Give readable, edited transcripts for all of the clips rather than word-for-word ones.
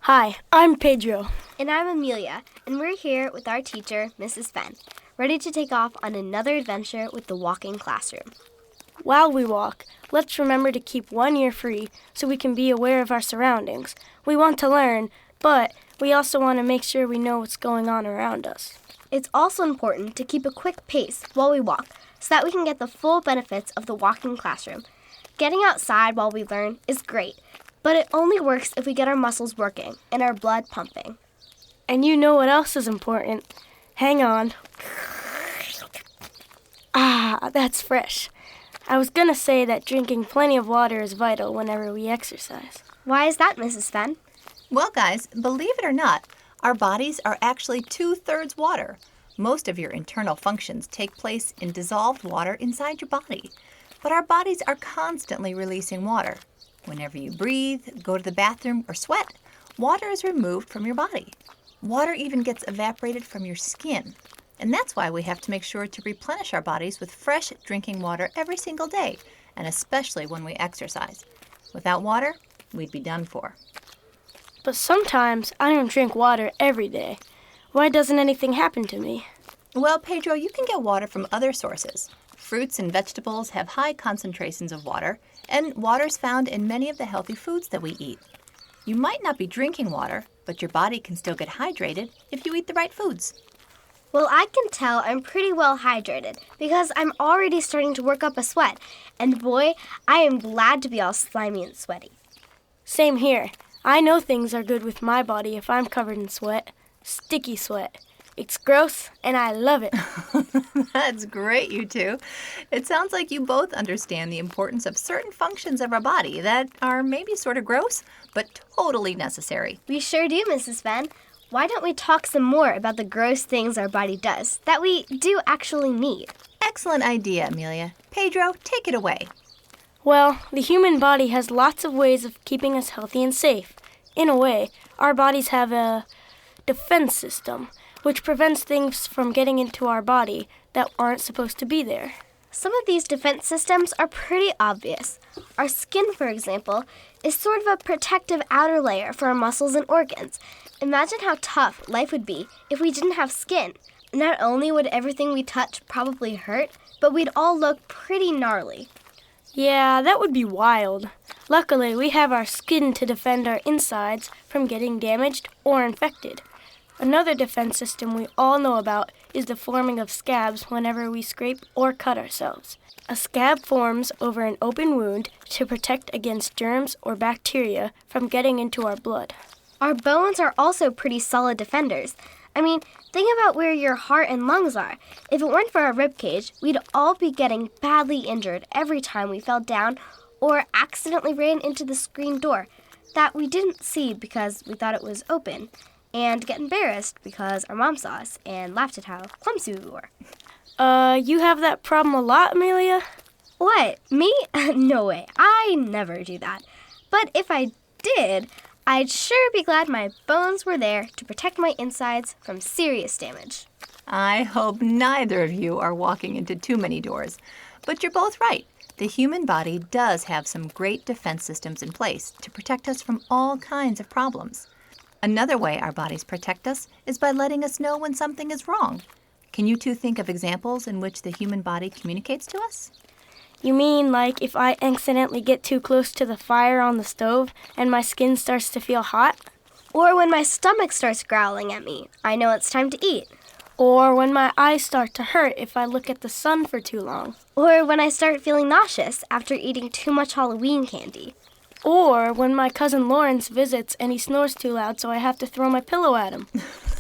Hi, I'm Pedro. And I'm Amelia, and we're here with our teacher, Mrs. Fenn, ready to take off on another adventure with the walking classroom. While we walk, let's remember to keep one ear free so we can be aware of our surroundings. We want to learn, but we also want to make sure we know what's going on around us. It's also important to keep a quick pace while we walk so that we can get the full benefits of the walking classroom. Getting outside while we learn is great, but it only works if we get our muscles working and our blood pumping. And you know what else is important? Hang on. That's fresh. I was going to say that drinking plenty of water is vital whenever we exercise. Why is that, Mrs. Fenn? Well, guys, believe it or not, our bodies are actually 2/3 water. Most of your internal functions take place in dissolved water inside your body. But our bodies are constantly releasing water. Whenever you breathe, go to the bathroom, or sweat, water is removed from your body. Water even gets evaporated from your skin. And that's why we have to make sure to replenish our bodies with fresh drinking water every single day, and especially when we exercise. Without water, we'd be done for. But sometimes I don't drink water every day. Why doesn't anything happen to me? Well, Pedro, you can get water from other sources. Fruits and vegetables have high concentrations of water, and water is found in many of the healthy foods that we eat. You might not be drinking water, but your body can still get hydrated if you eat the right foods. Well, I can tell I'm pretty well hydrated because I'm already starting to work up a sweat. And boy, I am glad to be all slimy and sweaty. Same here. I know things are good with my body if I'm covered in sweat. Sticky sweat. It's gross, and I love it. That's great, you two. It sounds like you both understand the importance of certain functions of our body that are maybe sort of gross, but totally necessary. We sure do, Mrs. Fenn. Why don't we talk some more about the gross things our body does that we do actually need? Excellent idea, Amelia. Pedro, take it away. Well, the human body has lots of ways of keeping us healthy and safe. In a way, our bodies have a defense system, which prevents things from getting into our body that aren't supposed to be there. Some of these defense systems are pretty obvious. Our skin, for example, is sort of a protective outer layer for our muscles and organs. Imagine how tough life would be if we didn't have skin. Not only would everything we touch probably hurt, but we'd all look pretty gnarly. Yeah, that would be wild. Luckily, we have our skin to defend our insides from getting damaged or infected. Another defense system we all know about is the forming of scabs whenever we scrape or cut ourselves. A scab forms over an open wound to protect against germs or bacteria from getting into our blood. Our bones are also pretty solid defenders. I mean, think about where your heart and lungs are. If it weren't for our rib cage, we'd all be getting badly injured every time we fell down or accidentally ran into the screen door that we didn't see because we thought it was open, and get embarrassed because our mom saw us and laughed at how clumsy we were. You have that problem a lot, Amelia? What? Me? No way. I never do that. But if I did, I'd sure be glad my bones were there to protect my insides from serious damage. I hope neither of you are walking into too many doors. But you're both right. The human body does have some great defense systems in place to protect us from all kinds of problems. Another way our bodies protect us is by letting us know when something is wrong. Can you two think of examples in which the human body communicates to us? You mean like if I accidentally get too close to the fire on the stove and my skin starts to feel hot? Or when my stomach starts growling at me, I know it's time to eat. Or when my eyes start to hurt if I look at the sun for too long. Or when I start feeling nauseous after eating too much Halloween candy. Or when my cousin Lawrence visits and he snores too loud so I have to throw my pillow at him.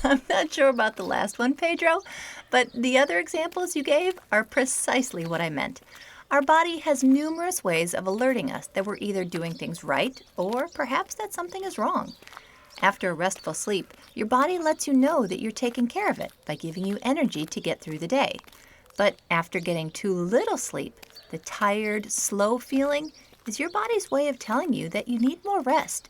I'm not sure about the last one, Pedro, but the other examples you gave are precisely what I meant. Our body has numerous ways of alerting us that we're either doing things right or perhaps that something is wrong. After a restful sleep, your body lets you know that you're taking care of it by giving you energy to get through the day. But after getting too little sleep, the tired, slow feeling is your body's way of telling you that you need more rest.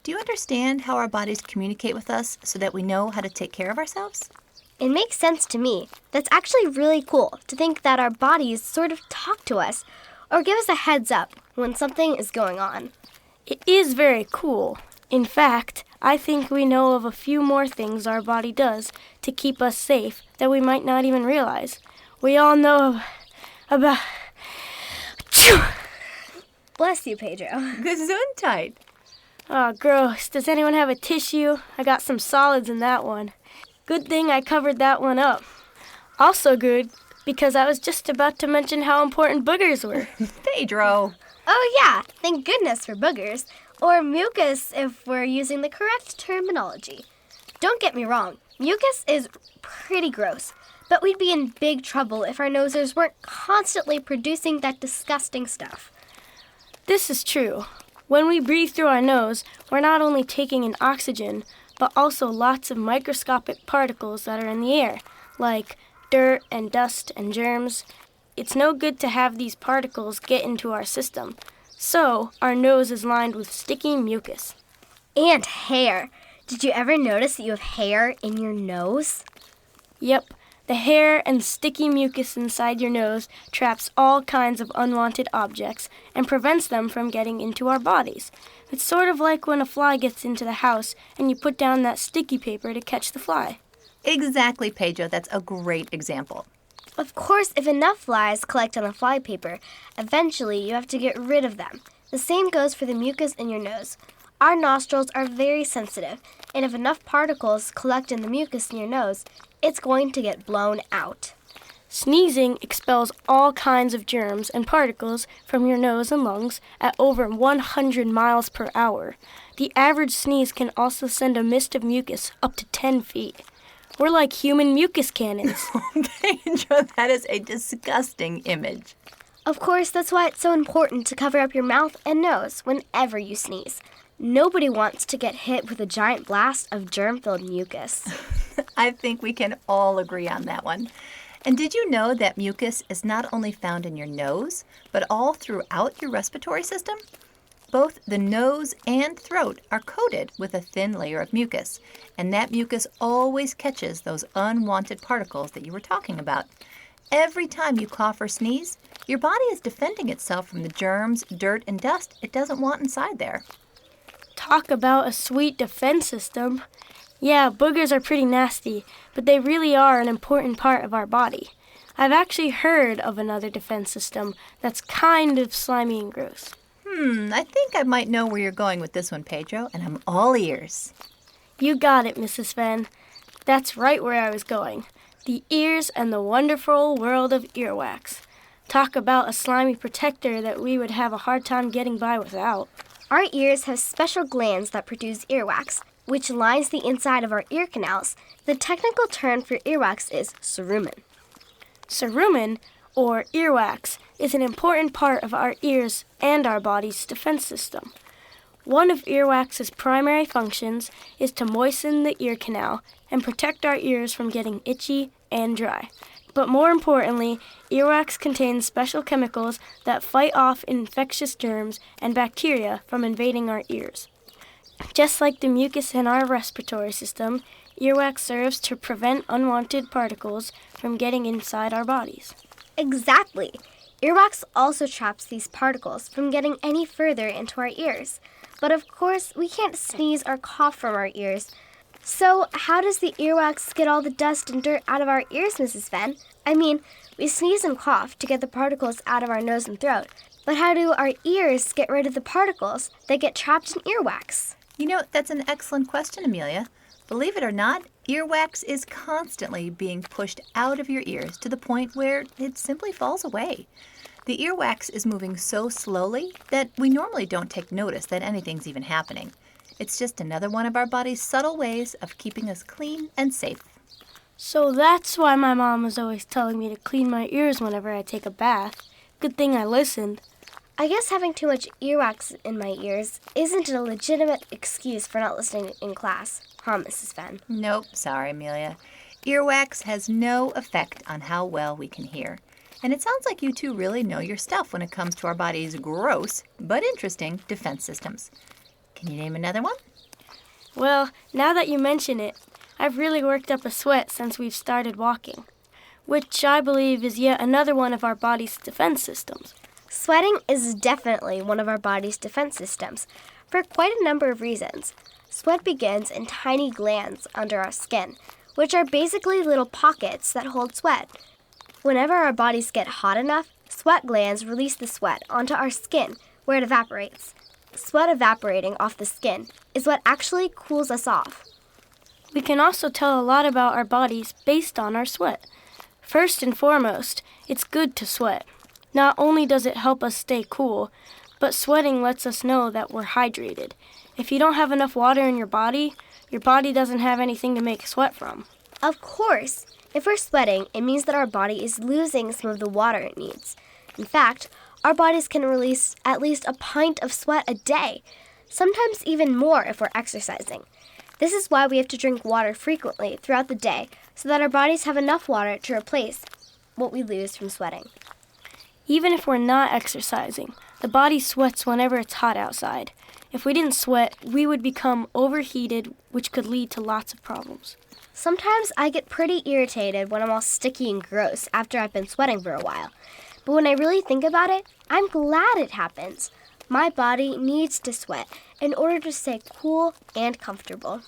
Do you understand how our bodies communicate with us so that we know how to take care of ourselves? It makes sense to me. That's actually really cool to think that our bodies sort of talk to us or give us a heads up when something is going on. It is very cool. In fact, I think we know of a few more things our body does to keep us safe that we might not even realize. We all know about... Bless you, Pedro. Gesundheit. Oh, gross. Does anyone have a tissue? I got some solids in that one. Good thing I covered that one up. Also good, because I was just about to mention how important boogers were. Pedro. Oh yeah, thank goodness for boogers. Or mucus if we're using the correct terminology. Don't get me wrong, mucus is pretty gross, but we'd be in big trouble if our nosers weren't constantly producing that disgusting stuff. This is true. When we breathe through our nose, we're not only taking in oxygen, but also lots of microscopic particles that are in the air, like dirt and dust and germs. It's no good to have these particles get into our system. So, our nose is lined with sticky mucus. And hair. Did you ever notice that you have hair in your nose? Yep, the hair and sticky mucus inside your nose traps all kinds of unwanted objects and prevents them from getting into our bodies. It's sort of like when a fly gets into the house and you put down that sticky paper to catch the fly. Exactly, Pedro. That's a great example. Of course, if enough flies collect on the fly paper, eventually you have to get rid of them. The same goes for the mucus in your nose. Our nostrils are very sensitive, and if enough particles collect in the mucus in your nose, it's going to get blown out. Sneezing expels all kinds of germs and particles from your nose and lungs at over 100 miles per hour. The average sneeze can also send a mist of mucus up to 10 feet. We're like human mucus cannons. Pedro, that is a disgusting image. Of course, that's why it's so important to cover up your mouth and nose whenever you sneeze. Nobody wants to get hit with a giant blast of germ-filled mucus. I think we can all agree on that one. And did you know that mucus is not only found in your nose, but all throughout your respiratory system? Both the nose and throat are coated with a thin layer of mucus, and that mucus always catches those unwanted particles that you were talking about. Every time you cough or sneeze, your body is defending itself from the germs, dirt, and dust it doesn't want inside there. Talk about a sweet defense system. Yeah, boogers are pretty nasty, but they really are an important part of our body. I've actually heard of another defense system that's kind of slimy and gross. I think I might know where you're going with this one, Pedro, and I'm all ears. You got it, Mrs. Fenn. That's right where I was going. The ears and the wonderful world of earwax. Talk about a slimy protector that we would have a hard time getting by without. Our ears have special glands that produce earwax, which lines the inside of our ear canals. The technical term for earwax is cerumen. Cerumen, or earwax, is an important part of our ears and our body's defense system. One of earwax's primary functions is to moisten the ear canal and protect our ears from getting itchy and dry. But more importantly, earwax contains special chemicals that fight off infectious germs and bacteria from invading our ears. Just like the mucus in our respiratory system, earwax serves to prevent unwanted particles from getting inside our bodies. Exactly. Earwax also traps these particles from getting any further into our ears. But of course, we can't sneeze or cough from our ears. So how does the earwax get all the dust and dirt out of our ears, Mrs. Fenn? I mean, we sneeze and cough to get the particles out of our nose and throat. But how do our ears get rid of the particles that get trapped in earwax? You know, that's an excellent question, Amelia. Believe it or not, earwax is constantly being pushed out of your ears to the point where it simply falls away. The earwax is moving so slowly that we normally don't take notice that anything's even happening. It's just another one of our body's subtle ways of keeping us clean and safe. So that's why my mom was always telling me to clean my ears whenever I take a bath. Good thing I listened. I guess having too much earwax in my ears isn't a legitimate excuse for not listening in class, huh, Mrs. Fenn? Nope, sorry, Amelia. Earwax has no effect on how well we can hear. And it sounds like you two really know your stuff when it comes to our body's gross but interesting defense systems. Can you name another one? Well, now that you mention it, I've really worked up a sweat since we've started walking, which I believe is yet another one of our body's defense systems. Sweating is definitely one of our body's defense systems for quite a number of reasons. Sweat begins in tiny glands under our skin, which are basically little pockets that hold sweat. Whenever our bodies get hot enough, sweat glands release the sweat onto our skin, where it evaporates. Sweat evaporating off the skin is what actually cools us off. We can also tell a lot about our bodies based on our sweat. First and foremost, it's good to sweat. Not only does it help us stay cool, but sweating lets us know that we're hydrated. If you don't have enough water in your body doesn't have anything to make sweat from. Of course, if we're sweating, it means that our body is losing some of the water it needs. In fact, our bodies can release at least a pint of sweat a day, sometimes even more if we're exercising. This is why we have to drink water frequently throughout the day so that our bodies have enough water to replace what we lose from sweating. Even if we're not exercising, the body sweats whenever it's hot outside. If we didn't sweat, we would become overheated, which could lead to lots of problems. Sometimes I get pretty irritated when I'm all sticky and gross after I've been sweating for a while. But when I really think about it, I'm glad it happens. My body needs to sweat in order to stay cool and comfortable.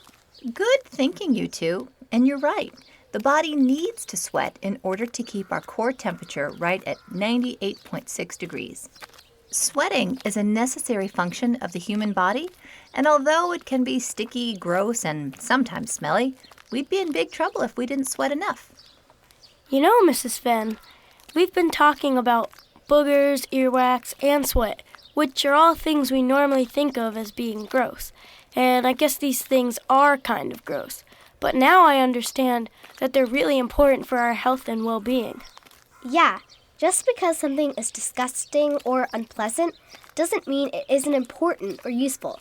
Good thinking, you two. And you're right. The body needs to sweat in order to keep our core temperature right at 98.6 degrees. Sweating is a necessary function of the human body, and although it can be sticky, gross, and sometimes smelly, we'd be in big trouble if we didn't sweat enough. You know, Mrs. Fenn, we've been talking about boogers, earwax, and sweat, which are all things we normally think of as being gross. And I guess these things are kind of gross. But now I understand that they're really important for our health and well-being. Yeah, just because something is disgusting or unpleasant doesn't mean it isn't important or useful.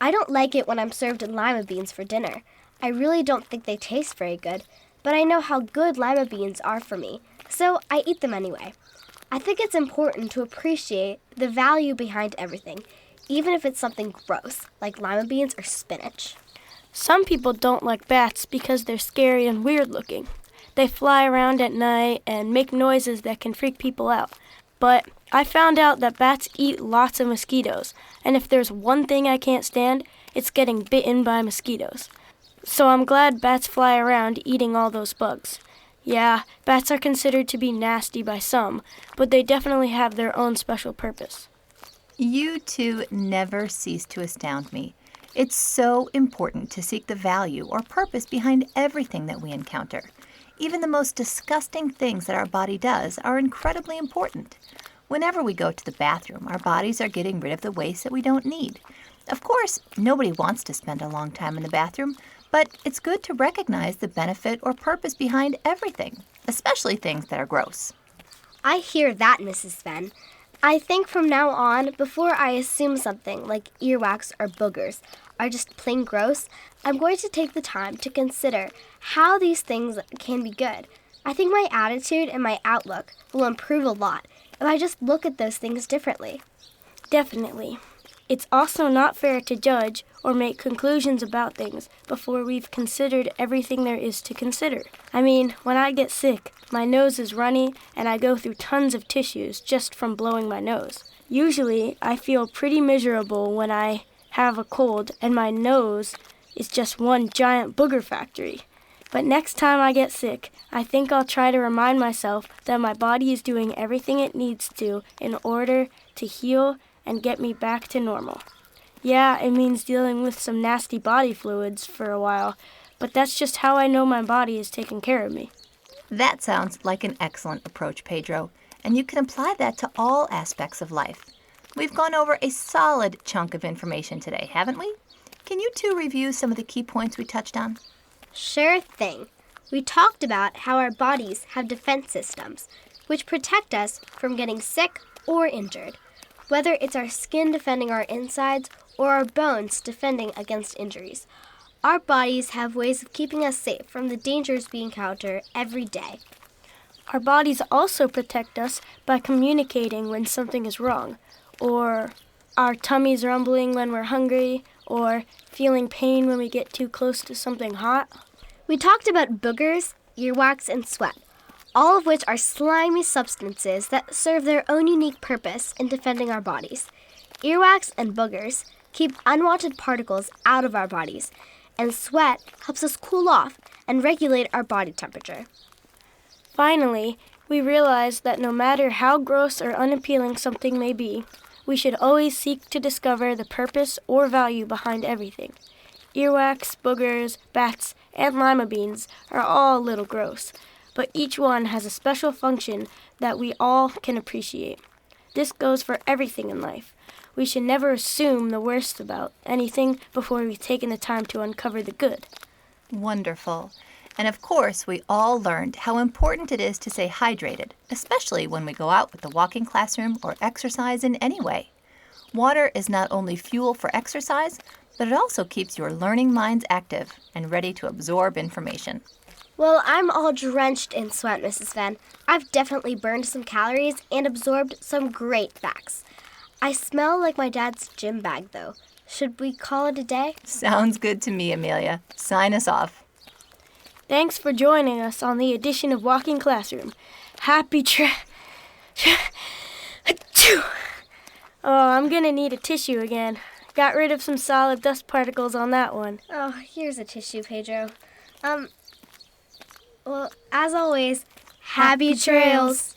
I don't like it when I'm served lima beans for dinner. I really don't think they taste very good, but I know how good lima beans are for me, so I eat them anyway. I think it's important to appreciate the value behind everything, even if it's something gross, like lima beans or spinach. Some people don't like bats because they're scary and weird looking. They fly around at night and make noises that can freak people out. But I found out that bats eat lots of mosquitoes, and if there's one thing I can't stand, it's getting bitten by mosquitoes. So I'm glad bats fly around eating all those bugs. Yeah, bats are considered to be nasty by some, but they definitely have their own special purpose. You two never cease to astound me. It's so important to seek the value or purpose behind everything that we encounter. Even the most disgusting things that our body does are incredibly important. Whenever we go to the bathroom, our bodies are getting rid of the waste that we don't need. Of course, nobody wants to spend a long time in the bathroom, but it's good to recognize the benefit or purpose behind everything, especially things that are gross. I hear that, Mrs. Fenn. I think from now on, before I assume something like earwax or boogers are just plain gross, I'm going to take the time to consider how these things can be good. I think my attitude and my outlook will improve a lot if I just look at those things differently. Definitely. It's also not fair to judge or make conclusions about things before we've considered everything there is to consider. I mean, when I get sick, my nose is runny and I go through tons of tissues just from blowing my nose. Usually, I feel pretty miserable when I have a cold and my nose is just one giant booger factory. But next time I get sick, I think I'll try to remind myself that my body is doing everything it needs to in order to heal and get me back to normal. Yeah, it means dealing with some nasty body fluids for a while, but that's just how I know my body is taking care of me. That sounds like an excellent approach, Pedro, and you can apply that to all aspects of life. We've gone over a solid chunk of information today, haven't we? Can you two review some of the key points we touched on? Sure thing. We talked about how our bodies have defense systems, which protect us from getting sick or injured. Whether it's our skin defending our insides or our bones defending against injuries, our bodies have ways of keeping us safe from the dangers we encounter every day. Our bodies also protect us by communicating when something is wrong, or our tummies rumbling when we're hungry, or feeling pain when we get too close to something hot. We talked about boogers, earwax, and sweat, all of which are slimy substances that serve their own unique purpose in defending our bodies. Earwax and boogers keep unwanted particles out of our bodies, and sweat helps us cool off and regulate our body temperature. Finally, we realize that no matter how gross or unappealing something may be, we should always seek to discover the purpose or value behind everything. Earwax, boogers, bats, and lima beans are all a little gross, but each one has a special function that we all can appreciate. This goes for everything in life. We should never assume the worst about anything before we've taken the time to uncover the good. Wonderful. And of course, we all learned how important it is to stay hydrated, especially when we go out with the walking classroom or exercise in any way. Water is not only fuel for exercise, but it also keeps your learning minds active and ready to absorb information. Well, I'm all drenched in sweat, Mrs. Fenn. I've definitely burned some calories and absorbed some great facts. I smell like my dad's gym bag, though. Should we call it a day? Sounds good to me, Amelia. Sign us off. Thanks for joining us on the edition of Walking Classroom. Happy Achoo! Oh, I'm gonna need a tissue again. Got rid of some solid dust particles on that one. Oh, here's a tissue, Pedro. Well, as always, happy trails.